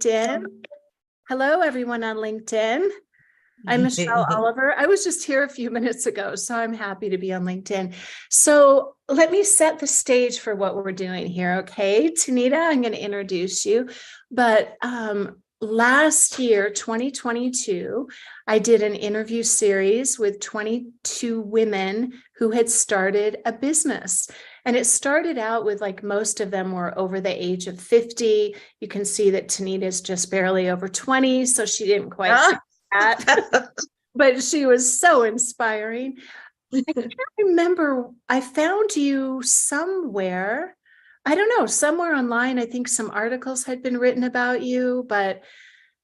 LinkedIn. Hello, everyone on LinkedIn. I'm Michelle Oliver. I was just here a few minutes ago, so I'm happy to be on LinkedIn. So let me set the stage for what we're doing here, okay? Tanita, I'm going to introduce you. But last year, 2022, I did an interview series with 22 women who had started a business. And it started out with, like, most of them were over the age of 50. You can see that Tanita is just barely over 20, so she didn't quite share that. But she was so inspiring. I can't remember. I found you somewhere. I don't know, somewhere online. I think some articles had been written about you, but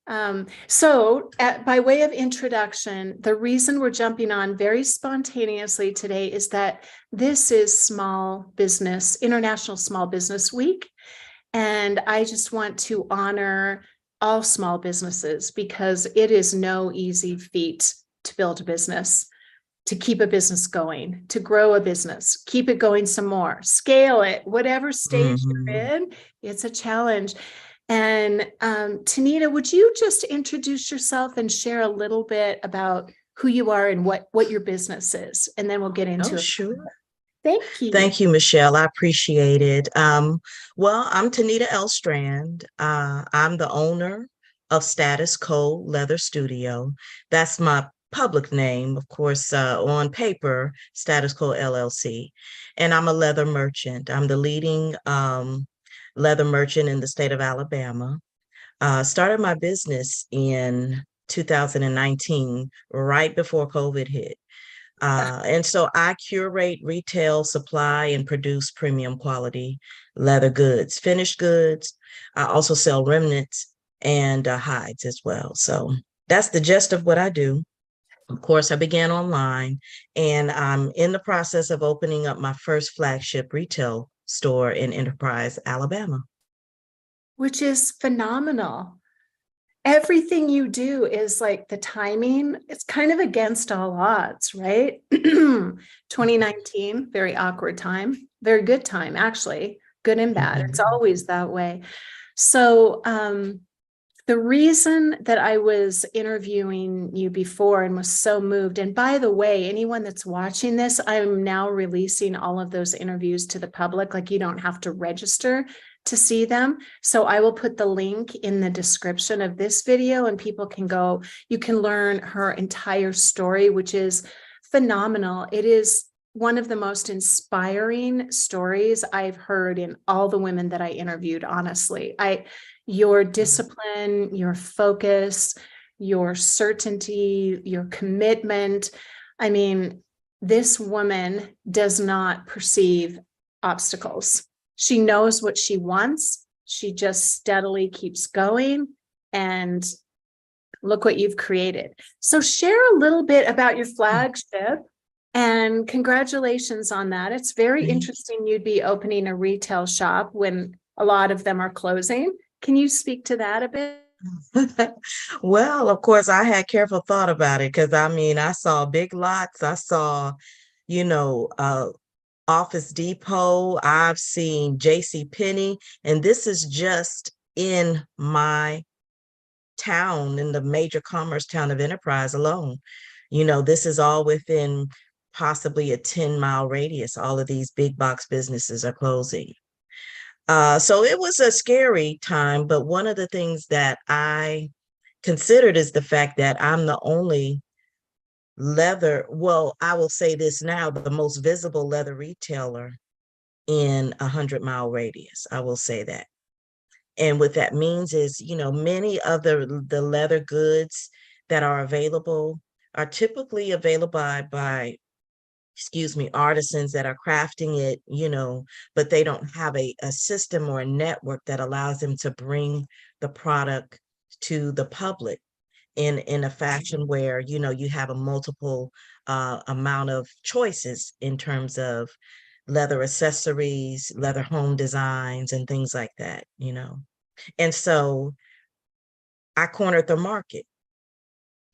by way of introduction, the reason we're jumping on very spontaneously today is that this is International Small Business Week. And I just want to honor all small businesses because it is no easy feat to build a business, to keep a business going, to grow a business, keep it going some more, scale it, whatever stage you're in, it's a challenge. And Tanita, would you just introduce yourself and share a little bit about who you are and what your business is? And then we'll get into it. Sure. Thank you. Thank you, Michelle. I appreciate it. Well, I'm Tanita L. Strand. I'm the owner of Status Co. Leather Studio. That's my public name, of course, on paper, Status Co. LLC. And I'm a leather merchant. I'm the leading leather merchant in the state of Alabama. Started my business in 2019, right before COVID hit. And so I curate, retail, supply, and produce premium quality leather goods, finished goods. I also sell remnants and hides as well. So that's the gist of what I do. Of course, I began online, and I'm in the process of opening up my first flagship retail store in Enterprise, Alabama. Which is phenomenal. Everything you do is like the timing, it's kind of against all odds, right? 2019, very awkward time, very good time, actually, good and bad. It's always that way. So the reason that I was interviewing you before and was so moved, and by the way, anyone that's watching this, I'm now releasing all of those interviews to the public. Like, you don't have to register to see them. So I will put the link in the description of this video and people can go, you can learn her entire story, which is phenomenal. It is one of the most inspiring stories I've heard in all the women that I interviewed, honestly. Your discipline, your focus, your certainty, your commitment. I mean, this woman does not perceive obstacles. She knows what she wants. She just steadily keeps going, and look what you've created. So share a little bit about your flagship, and congratulations on that. It's very interesting you'd be opening a retail shop when a lot of them are closing. Can you speak to that a bit? Well, of course, I had careful thought about it because I saw big lots. I saw, Office Depot. I've seen J.C. Penney, and this is just in my town, in the major commerce town of Enterprise alone. This is all within possibly a 10-mile radius. All of these big box businesses are closing. So it was a scary time, but one of the things that I considered is the fact that I'm the only I will say this now, the most visible leather retailer in 100-mile radius. I will say that. And what that means is, many of the leather goods that are available are typically available by artisans that are crafting it, but they don't have a system or a network that allows them to bring the product to the public in a fashion where, you have a multiple amount of choices in terms of leather accessories, leather home designs, and things like that, And so I cornered the market.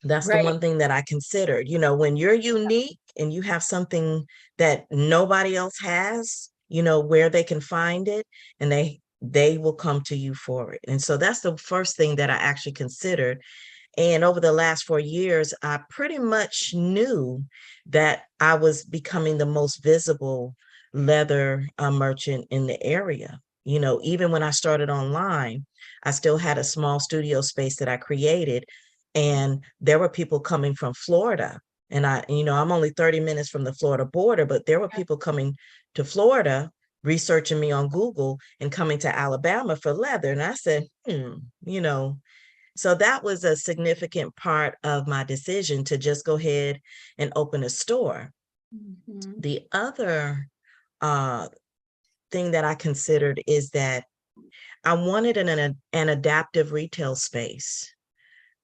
That's the one thing that I considered, when you're unique and you have something that nobody else has, where they can find it, and they they will come to you for it. And so that's the first thing that I actually considered. And over the last 4 years, I pretty much knew that I was becoming the most visible leather merchant in the area. You know, even when I started online, I still had a small studio space that I created, and there were people coming from Florida. And I'm only 30 minutes from the Florida border, but there were people coming to Florida, researching me on Google and coming to Alabama for leather. And I said, you know, so that was a significant part of my decision to just go ahead and open a store. Mhm. The other uh, thing that I considered is that I wanted an adaptive retail space.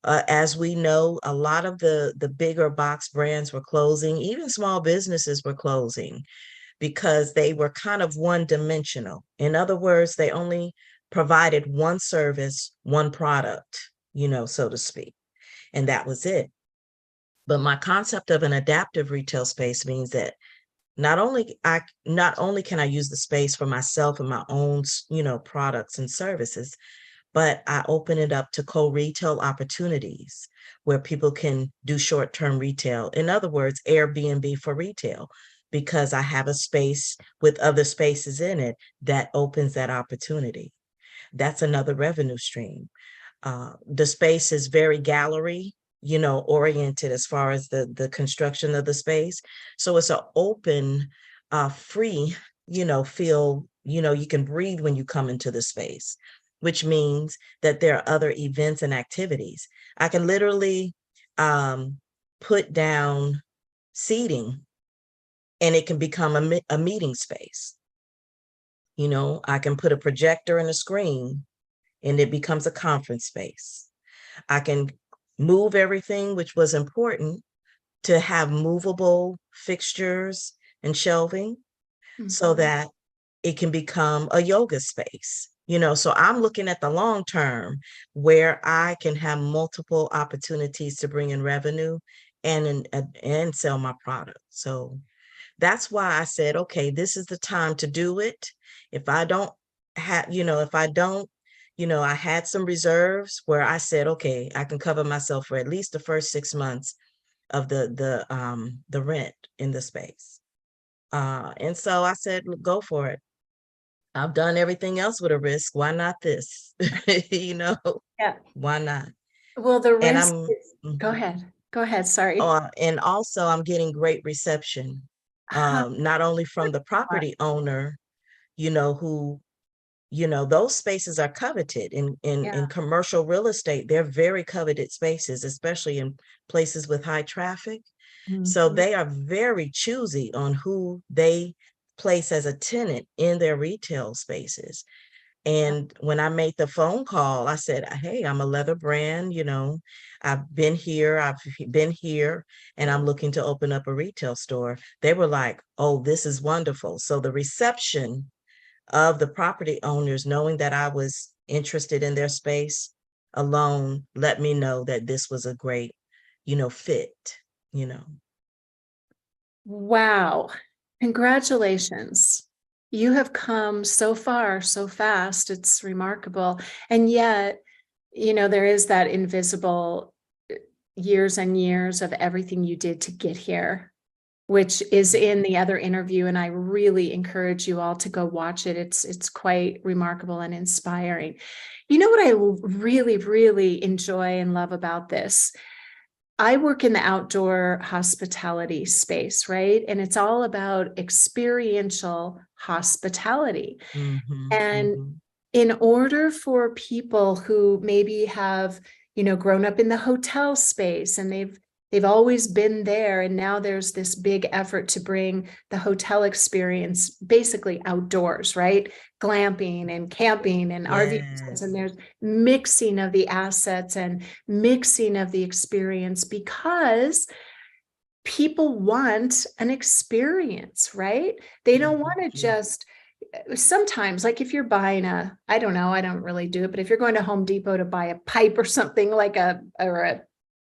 As we know, a lot of the bigger box brands were closing, even small businesses were closing because they were kind of one dimensional. In other words, they only provided one service, one product, so to speak, and that was it. But my concept of an adaptive retail space means that not only can I use the space for myself and my own, products and services, but I open it up to co-retail opportunities where people can do short-term retail. In other words, Airbnb for retail, because I have a space with other spaces in it that opens that opportunity. That's another revenue stream. The space is very gallery, oriented as far as the construction of the space. So it's an open, free, feel, you can breathe when you come into the space, which means that there are other events and activities. I can literally put down seating and it can become a meeting space. I can put a projector and a screen and it becomes a conference space. I can move everything, which was important, to have movable fixtures and shelving so Mhm. that it can become a yoga space. So I'm looking at the long term where I can have multiple opportunities to bring in revenue and sell my product. So that's why I said, okay, this is the time to do it. If I don't have, if I don't, I had some reserves where I said, okay, I can cover myself for at least the first 6 months of the rent in the space. And so I said, go for it. I've done everything else with a risk. Why not this? you know, Yeah. why not? Well, the And risk is, go ahead. Go ahead. Sorry. and also I'm getting great reception, Ah, not only from the property owner, who, those spaces are coveted in yeah. commercial real estate. They're very coveted spaces, especially in places with high traffic. So Mhm. they are very choosy on who they place as a tenant in their retail spaces. And when I made the phone call, I said, hey, I'm a leather brand, I've been here, and I'm looking to open up a retail store. They were like, oh, this is wonderful. So the reception of the property owners, knowing that I was interested in their space alone, let me know that this was a great, fit, you know. Wow. Congratulations. You have come so far, so fast. It's remarkable. And yet, there is that invisible years and years of everything you did to get here, which is in the other interview. And I really encourage you all to go watch it. It's quite remarkable and inspiring. You know what I really, really enjoy and love about this? I work in the outdoor hospitality space, right? And it's all about experiential hospitality. Mm-hmm, And mm-hmm. in order for people who maybe have, grown up in the hotel space and they've always been there, and now there's this big effort to bring the hotel experience basically outdoors, right? Glamping and camping and RV resorts, and Yes. there's mixing of the assets and mixing of the experience because people want an experience, right? They don't want to Mhm. just sometimes, like if you're buying I don't know, I don't really do it, but if you're going to Home Depot to buy a pipe or something like I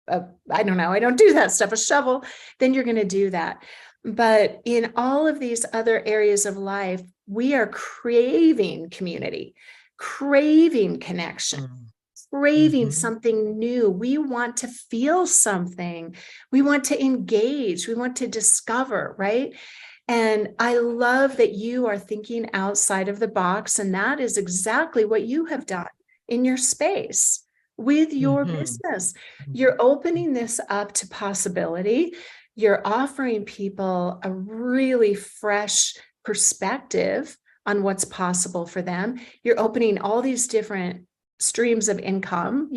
don't know, I don't do that stuff, a shovel, then you're going to do that. But in all of these other areas of life, we are craving community. craving connection, craving Mm-hmm. something new. We want to feel something. We want to engage. We want to discover, right? And I love that you are thinking outside of the box. And that is exactly what you have done in your space with your Mm-hmm. business. You're opening this up to possibility. You're offering people a really fresh perspective on what's possible for them. You're opening all these different streams of income,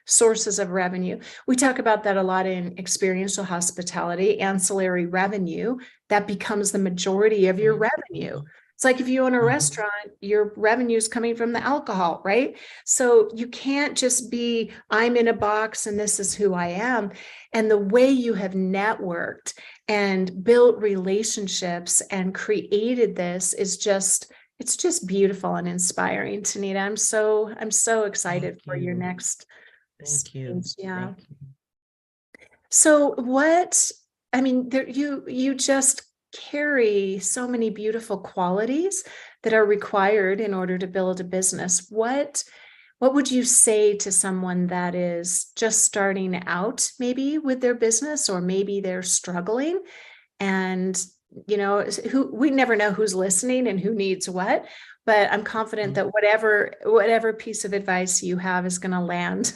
sources of revenue. We talk about that a lot in experiential hospitality, ancillary revenue that becomes the majority of your revenue. It's like if you own a restaurant, your revenue is coming from the alcohol, right? So you can't just be, I'm in a box and this is who I am. And the way you have networked and built relationships and created this is just, it's just beautiful and inspiring, Tanita. I'm so excited for your next Thank you. stage. Yeah. Thank you. So you just carry so many beautiful qualities that are required in order to build a business. What would you say to someone that is just starting out maybe with their business, or maybe they're struggling and who we never know who's listening and who needs what, but I'm confident that whatever piece of advice you have is going to land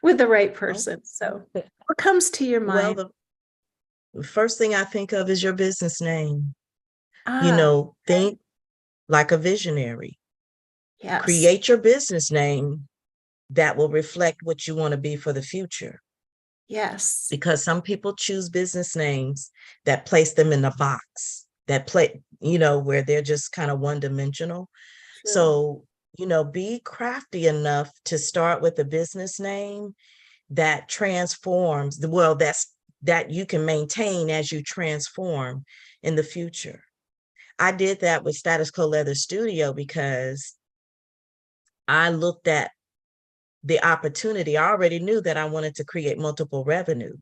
with the right person. So what comes to your Well, mind? the first thing I think of is your business name. Ah, Think like a visionary. yes, Create your business name that will reflect what you want to be for the future. yes. Because some people choose business names that place them in a box, where they're just kind of one-dimensional. True. So, be crafty enough to start with a business name that transforms that you can maintain as you transform in the future. I did that with Status Quo Leather Studio because I looked at the opportunity. I already knew that I wanted to create multiple revenues.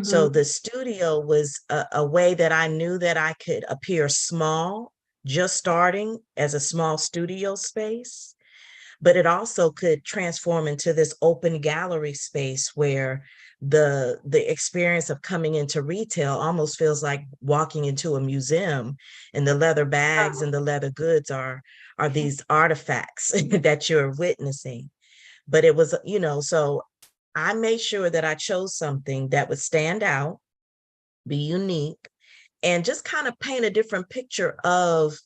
So Mhm. the studio was a way that I knew that I could appear small, just starting as a small studio space, but it also could transform into this open gallery space where the experience of coming into retail almost feels like walking into a museum, and the leather bags Oh, and the leather goods are these artifacts that you're witnessing. But it was, so I made sure that I chose something that would stand out, be unique, and just kind of paint a different picture of,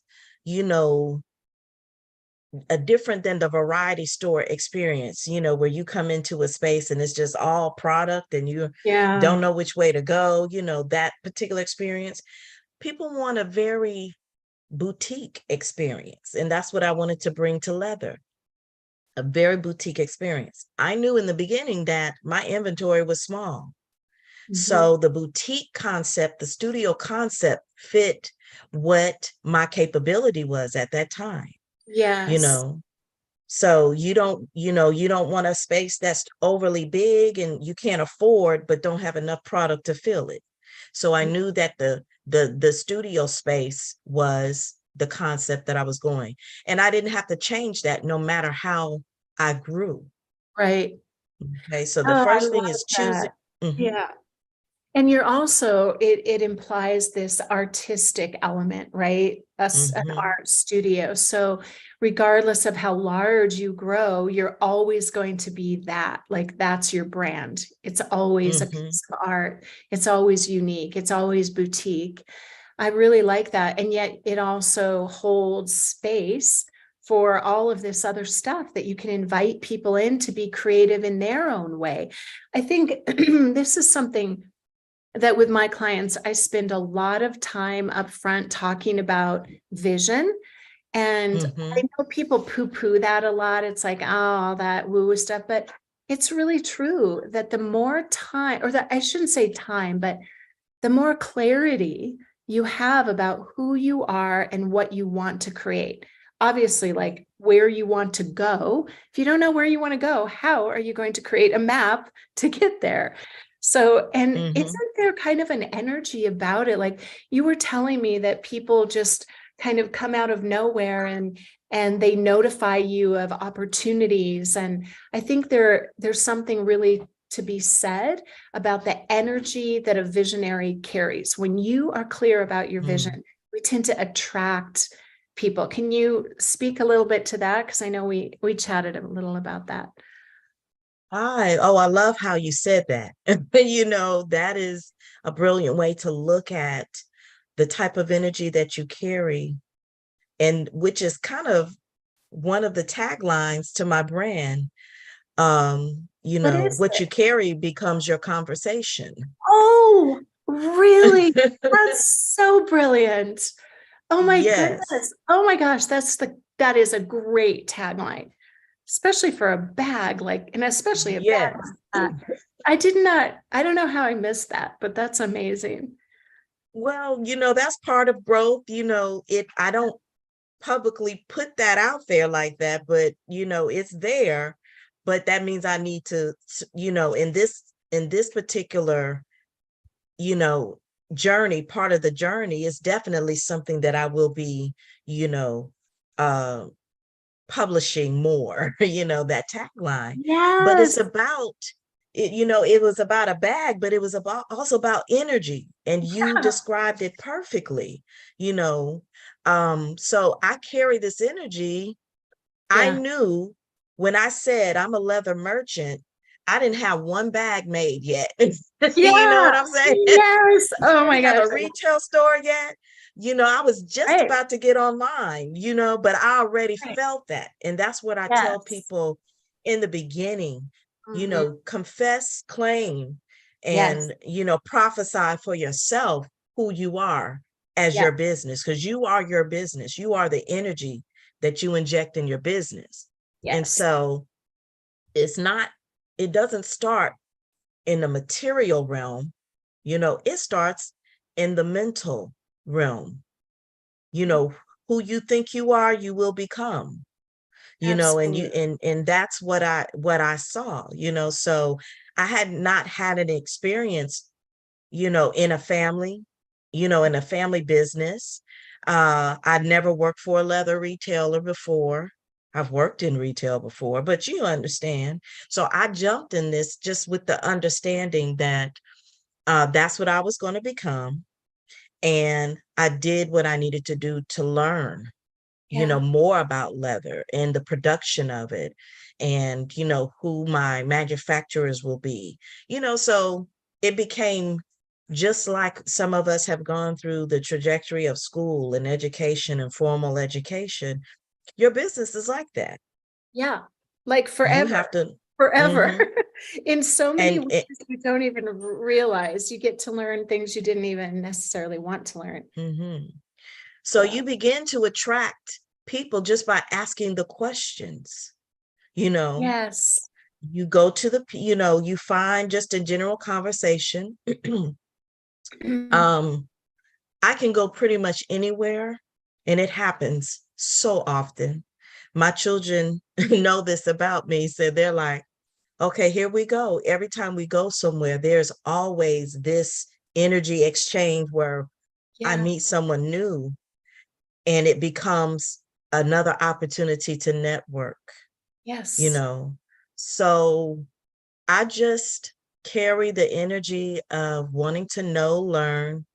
you know, a different than the variety store experience, where you come into a space and it's just all product and you yeah. don't know which way to go, that particular experience. People want a very boutique experience. And that's what I wanted to bring to leather, a very boutique experience. I knew in the beginning that my inventory was small. Mhm. So the boutique concept, the studio concept fit what my capability was at that time, you Yes. know. So you don't want a space that's overly big and you can't afford, but don't have enough product to fill it. So I knew that the studio space was the concept that I was going, and I didn't have to change that no matter how I grew. Right. Okay, so the Oh, I first thing love is choosing. that. Mhm, Yeah. And you're also, it implies this artistic element, right? An mhm, art studio. So regardless of how large you grow, you're always going to be that, like that's your brand. It's always a mhm. piece of art. It's always unique. It's always boutique. I really like that. And yet it also holds space for all of this other stuff that you can invite people in to be creative in their own way. I think this is something that with my clients, I spend a lot of time up front talking about vision. And I Mhm, know people poo-poo that a lot. It's like, oh, all that woo-woo stuff. But it's really true that the more time, or that I shouldn't say time, but the more clarity you have about who you are and what you want to create. Obviously, like where you want to go. If you don't know where you want to go, how are you going to create a map to get there? So, and mhm. isn't there kind of an energy about it? Like you were telling me that people just kind of come out of nowhere and they notify you of opportunities. And I think there's something really to be said about the energy that a visionary carries. When you are clear about your vision, we tend to attract people. Can you speak a little bit to that? Because I know we chatted a little about that. I love how you said that. That is a brilliant way to look at the type of energy that you carry, and which is kind of one of the taglines to my brand. What is What you it? carry becomes your conversation. Oh, really? That's so brilliant. Oh my Yes, goodness. Oh my gosh, that is a great tagline, especially for a bag, like, and especially a bag yes. like that. I don't know how I missed that, but that's amazing. Well, that's part of growth. I don't publicly put that out there like that, but it's there. But that means I need to, in this particular, you know, journey, part of the journey is definitely something that I will be, you know, uh publishing more, that tagline. But it's Yes. about it, it was about a bag, but it was about also about energy. And you Yeah. described it perfectly, you know. So I carry this energy. I Yeah. knew when I said I'm a leather merchant, I didn't have one bag made yet. You know Yeah. what I'm saying? Yes. Oh I my didn't have gosh. a retail store yet. I was just Right. about to get online, but I already Right. felt that. And that's what I tell Yes. people in the beginning, Mhm. confess, claim, Yes. and, prophesy for yourself who you are as Yeah. your business, because you are your business. You are the energy that you inject in your business. And Yes. so it's not, it doesn't start in the material realm, it starts in the mental realm. You know, who you think you are, you will become. And you Absolutely. and that's what I saw, so I had not had an experience, in a family, in a family business. I'd never worked for a leather retailer before. I've worked in retail before, but you understand. So I jumped in this just with the understanding that that's what I was going to become. And I did what I needed to do to learn, Yeah. more about leather and the production of it, and, who my manufacturers will be, so it became just like some of us have gone through the trajectory of school and education and formal education. Your business is like that. Yeah. Like You forever. have to, Forever. hmm In so many and ways you don't even realize. You get to learn things you didn't even necessarily want to learn. mhm. So So you begin to attract people just by asking the questions. You know, yes. you go to you find just in general conversation. um, I can go pretty much anywhere, and it happens so often. My children know this about me, so they're like, okay, here we go. Every time we go somewhere, there's always this energy exchange where I Yeah. meet someone new, and it becomes another opportunity to network, you Yes. know. So I just carry the energy of wanting to know, learn,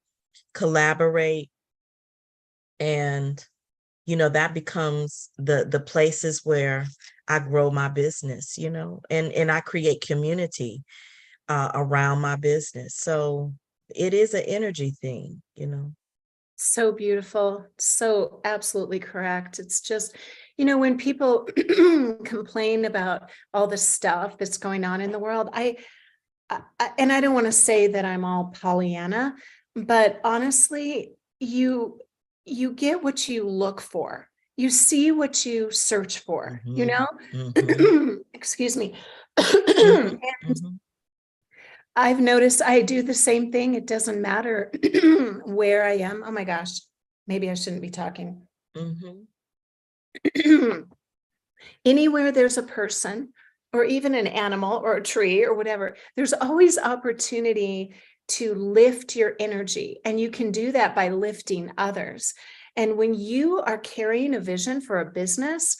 collaborate, and that becomes the places where I grow my business, and I create community around my business. So it is an energy thing. So beautiful. So absolutely correct. It's just, when people complain about all the stuff that's going on in the world, and I don't want to say that I'm all Pollyanna, but honestly, you get what you look for. You see what you search for, Hmm. Hmm. Excuse me. Hmm. And Hmm. I've noticed I do the same thing. It doesn't matter where I am. Oh my gosh, maybe I shouldn't be talking. Hmm. Anywhere there's a person or even an animal or a tree or whatever, there's always opportunity to lift your energy. And you can do that by lifting others. And when you are carrying a vision for a business,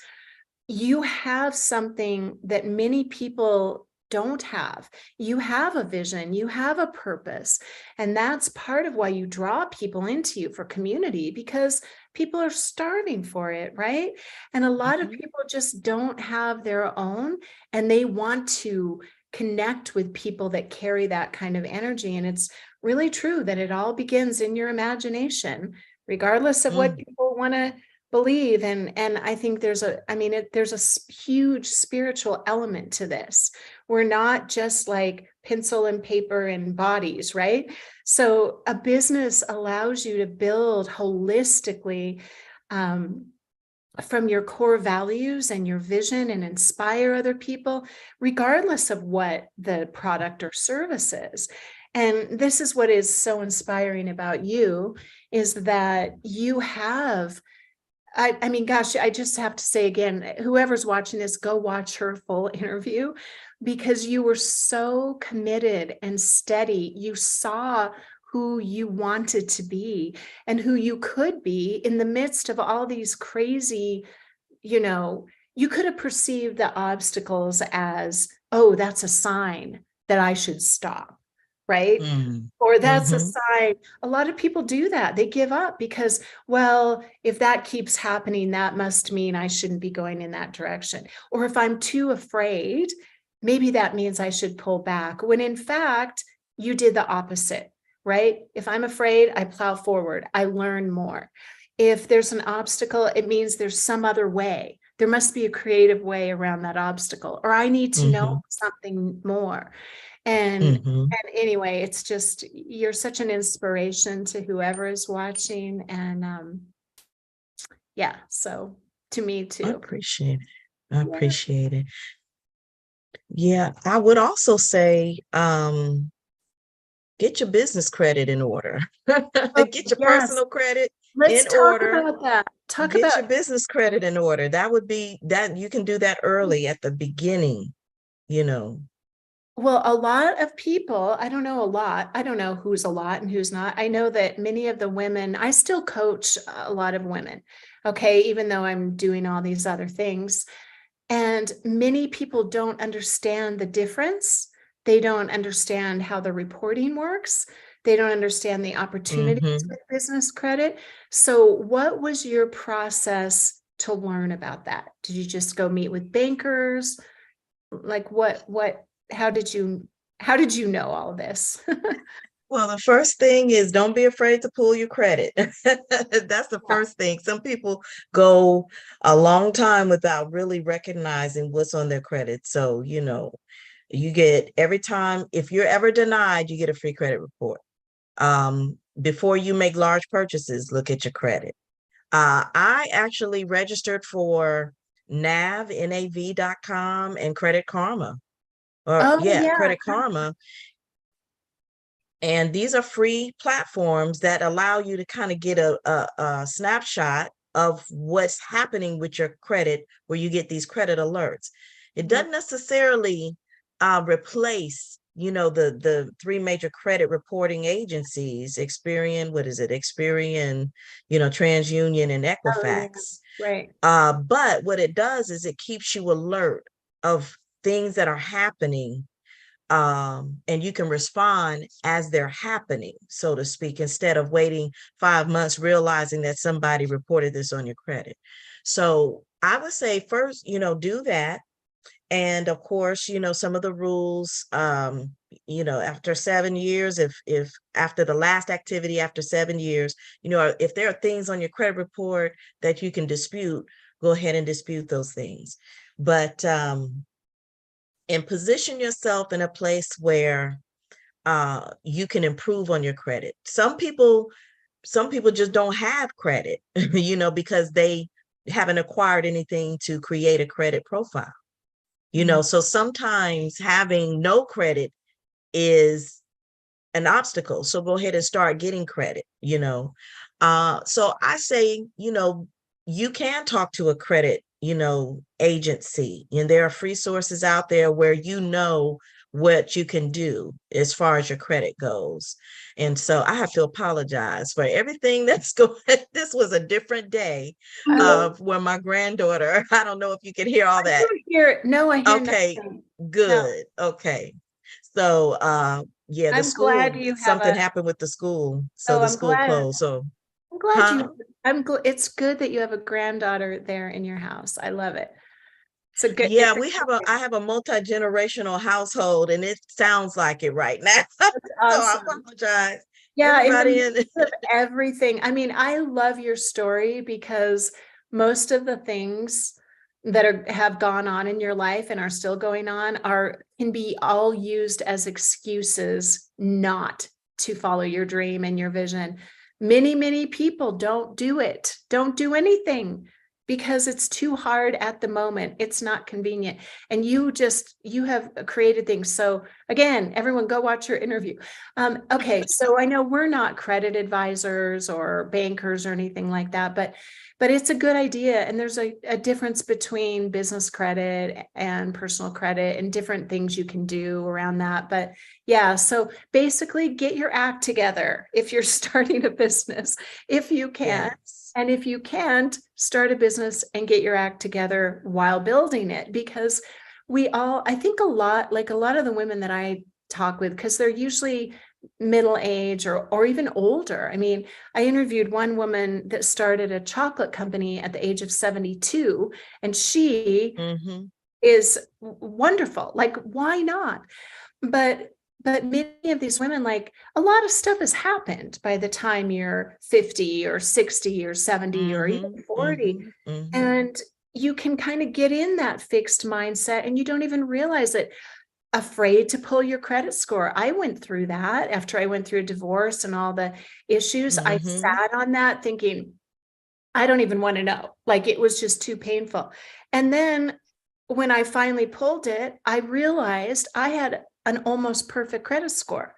you have something that many people don't have. You have a vision, you have a purpose. And that's part of why you draw people into you for community, because people are starving for it, right? And a lot of people just don't have their own, and they want to connect with people that carry that kind of energy. And it's really true that it all begins in your imagination, regardless of what people want to believe. And I think there's a huge spiritual element to this. We're not just like pencil and paper and bodies, right? So a business allows you to build holistically, from your core values and your vision, and inspire other people, regardless of what the product or service is. And this is what is so inspiring about you, is that you have, I mean, gosh, I just have to say again, whoever's watching this, go watch her full interview, because you were so committed and steady. You saw who you wanted to be and who you could be in the midst of all these crazy, you could have perceived the obstacles as, oh, that's a sign that I should stop, right? Or that's a sign. A lot of people do that. They give up because, well, if that keeps happening, that must mean I shouldn't be going in that direction. Or if I'm too afraid, maybe that means I should pull back. When in fact, you did the opposite, right? If I'm afraid, I plow forward. I learn more. If there's an obstacle, it means there's some other way. There must be a creative way around that obstacle, or I need to know something more. And anyway, it's just, you're such an inspiration to whoever is watching. And yeah, so to me I too. appreciate it. I appreciate it. Yeah, I would also say, get your business credit in order. Get your personal credit Let's in talk order. about that. Get your business credit in order. That would be that you can do that early at the beginning, you know. Well, a lot of people, I don't know a lot. I don't know who's a lot and who's not. I know that many of the women, I still coach a lot of women, okay, even though I'm doing all these other things. And many people don't understand the difference. They don't understand how the reporting works. They don't understand the opportunities with business credit. So what was your process to learn about that? Did you just go meet with bankers? Like how did you know all of this? Well, the first thing is don't be afraid to pull your credit. That's the first thing. Some people go a long time without really recognizing what's on their credit. So, you get every time, if you're ever denied, you get a free credit report. Before you make large purchases, look at your credit. I actually registered for nav.com and Credit Karma. Credit Karma. And these are free platforms that allow you to kind of get a snapshot of what's happening with your credit, where you get these credit alerts. It doesn't necessarily replace, the three major credit reporting agencies, Experian, Experian, TransUnion and Equifax. Right. But what it does is it keeps you alert of things that are happening. And you can respond as they're happening, so to speak, instead of waiting 5 months, realizing that somebody reported this on your credit. So I would say first, do that. And of course, some of the rules, after 7 years, if after the last activity, after 7 years, if there are things on your credit report that you can dispute, go ahead and dispute those things. But, and position yourself in a place where you can improve on your credit. Some people just don't have credit, because they haven't acquired anything to create a credit profile. So sometimes having no credit is an obstacle. So go ahead and start getting credit, So I say, you can talk to a credit, agency, and there are free sources out there where what you can do as far as your credit goes. And so I have to apologize for everything that's going. This was a different day Oh, of where my granddaughter, I don't know if you can hear all I that. don't hear, no, I hear Okay, nothing. No, good. Okay. So yeah, the I'm glad school, you have something a, happened with the school. So oh, the school closed. So I'm glad huh? you, it's good that you have a granddaughter there in your house. I love it. Yeah, It's a we have good a thing. I have a multi-generational household and it sounds like it right now. That's So I awesome. apologize. Yeah, in the Everybody midst in of everything. I mean, I love your story because most of the things that have gone on in your life and are still going on can be all used as excuses not to follow your dream and your vision. Many people don't do it, don't do anything because it's too hard at the moment. It's not convenient. And you have created things. So again, everyone go watch your interview. Okay, so I know we're not credit advisors or bankers or anything like that, but it's a good idea. And there's a difference between business credit and personal credit and different things you can do around that. But yeah, so basically get your act together if you're starting a business, if you can. yes. And if you can't, start a business and get your act together while building it, because I think a lot of the women that I talk with, because they're usually middle age or even older. I mean, I interviewed one woman that started a chocolate company at the age of 72, and she Mm-hmm. is wonderful. Like, why not? But many of these women, like, a lot of stuff has happened by the time you're 50 or 60 or 70 or even Mm-hmm. 40. Mm-hmm. Mm-hmm. And you can kind of get in that fixed mindset and you don't even realize it, afraid to pull your credit score. I went through that after I went through a divorce and all the issues. I Mm-hmm. sat on that thinking, I don't even want to know. Like, it was just too painful. And then when I finally pulled it, I realized I had an almost perfect credit score.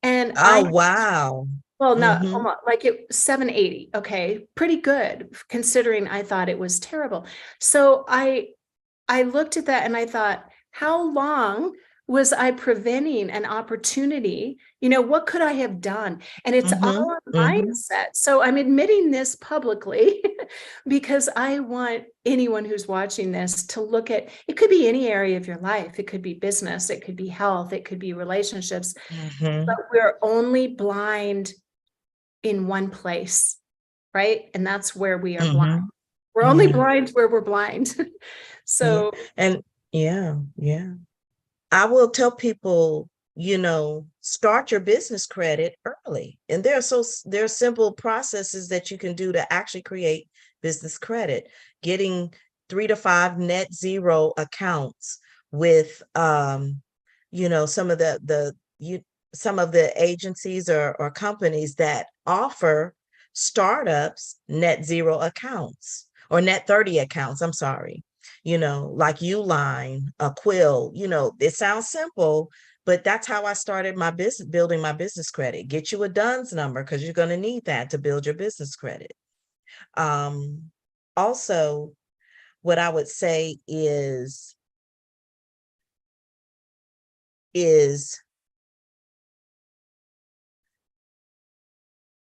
And Oh wow. well, not Mm-hmm. almost, like, it 780. Okay. Pretty good considering I thought it was terrible. So I looked at that and I thought, how long was I preventing an opportunity? What could I have done? And it's Mm-hmm. all a Mm-hmm. mindset. So I'm admitting this publicly because I want anyone who's watching this to look at it. Could be any area of your life. It could be business, it could be health, it could be relationships, Mm-hmm. but we're only blind in one place, right? And that's where we are blind. Mm-hmm. We're only Yeah. blind where we're blind. Yeah. So And yeah, yeah. I will tell people, start your business credit early. And there are simple processes that you can do to actually create business credit. Getting 3 to 5 net zero accounts with some of some of the agencies or companies that offer startups net zero accounts or net 30 accounts. I'm sorry, like Uline, a Quill, it sounds simple, but that's how I started my business, building my business credit. Get you a DUNS number because you're going to need that to build your business credit. Um, Also, what I would say is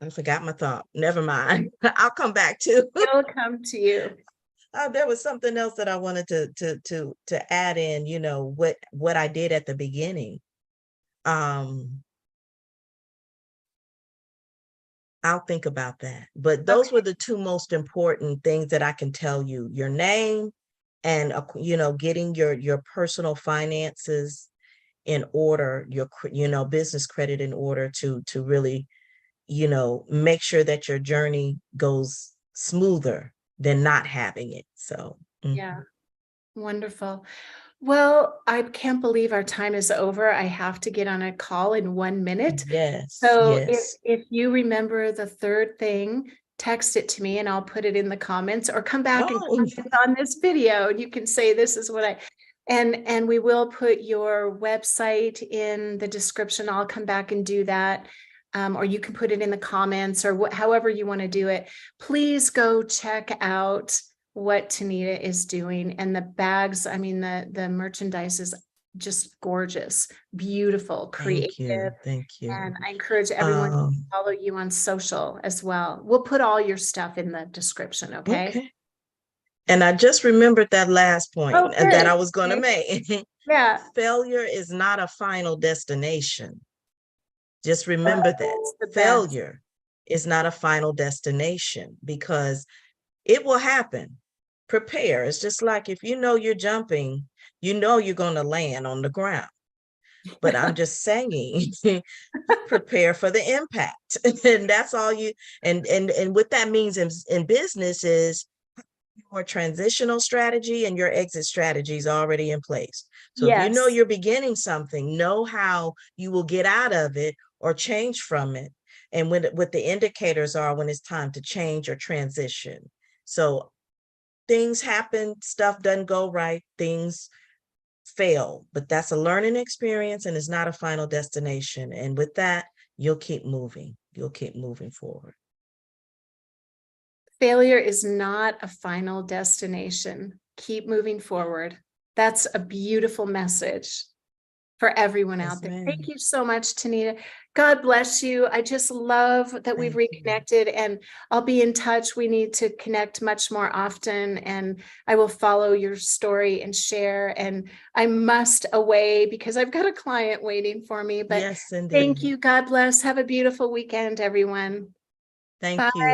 I forgot my thought. Never mind. I'll come back to. it'll come to you. There was something else that I wanted to add in. What I did at the beginning. Um, I'll think about that. But those were Okay. the two most important things that I can tell you: your name and getting your personal finances in order, your business credit in order to really make sure that your journey goes smoother than not having it. So Yeah. Wonderful. Well, I can't believe our time is over. I have to get on a call in 1 minute. yes, So yes. if you remember the third thing, text it to me and I'll put it in the comments, or come back and Oh, comment on this video and you can say, this is what and we will put your website in the description. I'll come back and do that. Or you can put it in the comments, or however you want to do it. Please go check out what Tanita is doing, and the bags. I mean, the merchandise is just gorgeous, beautiful, Thank you. creative. Thank you. And I encourage everyone to Um, follow you on social as well. We'll put all your stuff in the description, okay? okay. And I just remembered that last point Oh, that good. I was going to Okay. make. Yeah. Failure is not a final destination. Just remember that. Oh, the best. Failure is not a final destination because it will happen. Prepare. It's just like if you know you're jumping, you know you're going to land on the ground. But I'm just saying, you prepare for the impact. And that's all you, and what that means in business is your transitional strategy and your exit strategy is already in place. So if you know Yes. you're beginning something, know how you will get out of it or change from it. And what the indicators are when it's time to change or transition. So things happen, stuff doesn't go right, things fail, but that's a learning experience and it's not a final destination. And with that, you'll keep moving. You'll keep moving forward. Failure is not a final destination. Keep moving forward. That's a beautiful message for everyone Yes, out there. Thank ma'am. you so much, Tanita. God bless you. I just love that we've Thank you. reconnected, and I'll be in touch. We need to connect much more often, and I will follow your story and share. And I must away because I've got a client waiting for me. But Yes, thank indeed. you. God bless. Have a beautiful weekend, everyone. Thank Bye. you.